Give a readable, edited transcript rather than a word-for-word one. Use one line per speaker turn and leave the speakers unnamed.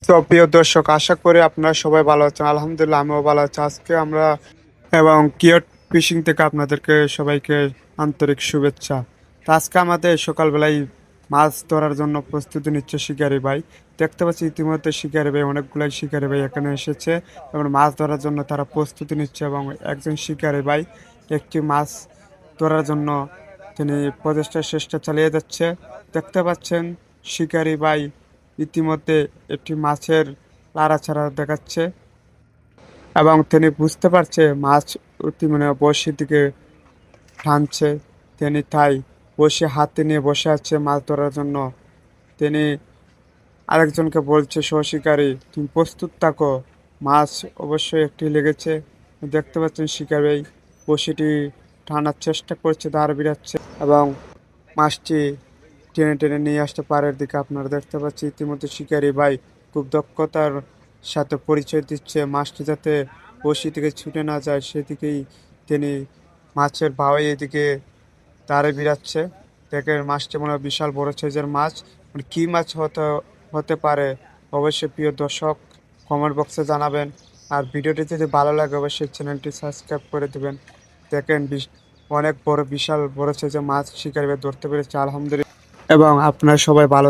তো প্রিয় দর্শক, আশা করি আপনারা সবাই ভালো আছেন। আলহামদুলিল্লাহ আমিও ভালো আছি। আজকে আমরা এবং কিয়ট ফিশিং থেকে আপনাদেরকে সবাইকে আন্তরিক শুভেচ্ছা। তো আজকে আমাদের সকালবেলায় মাছ ধরার জন্য প্রস্তুতি নিচ্ছে শিকারি ভাই। দেখতে পাচ্ছি ইতিমধ্যে শিকারি ভাই অনেকগুলাই শিকারি ভাই এখানে এসেছে এবং মাছ ধরার জন্য তারা প্রস্তুতি নিচ্ছে এবং একজন শিকারি ভাই একটি মাছ ধরার জন্য তিনি চেষ্টা চালিয়ে যাচ্ছে। দেখতে পাচ্ছেন শিকারি ভাই ইতিমধ্যে একটি মাছের লাড়াছাড়া দেখাচ্ছে এবং তিনি বুঝতে পারছে মাছ মানে বড়শির দিকে টানছে। তিনি তাই বড়শি হাতে নিয়ে বসে আছে মাছ ধরার জন্য। তিনি আরেকজনকে বলছে, সহশিকারী তুমি প্রস্তুত থাকো, মাছ অবশ্যই একটি লেগেছে। দেখতে পাচ্ছেন শিকারি ভাই বড়শিটি টানার চেষ্টা করছে, দাঁড় বিড়াচ্ছে এবং মাছটি টেনে টেনে নিয়ে আসতে পারের দিকে। আপনারা দেখতে পাচ্ছি ইতিমধ্যে শিকারি ভাই খুব দক্ষতার সাথে পরিচয় দিচ্ছে মাছটি যাতে বড়শি থেকে ছুটে না যায় সেদিকেই তিনি মাছের ভাওয়াই এদিকে তারে ভিড়াচ্ছে। দেখে মাছটি মনে হয় বিশাল বড় সাইজের মাছ। মানে কি মাছ হতে হতে পারে অবশ্যই প্রিয় দর্শক কমেন্ট বক্সে জানাবেন। আর ভিডিওটি যদি ভালো লাগে অবশ্যই চ্যানেলটি সাবস্ক্রাইব করে দেবেন। দেখেন অনেক বড় বিশাল বড় সাইজের মাছ শিকারি ভাই ধরতে পেরেছে, আলহামদুলিল্লাহ। এবং আপনারা সবাই ভালো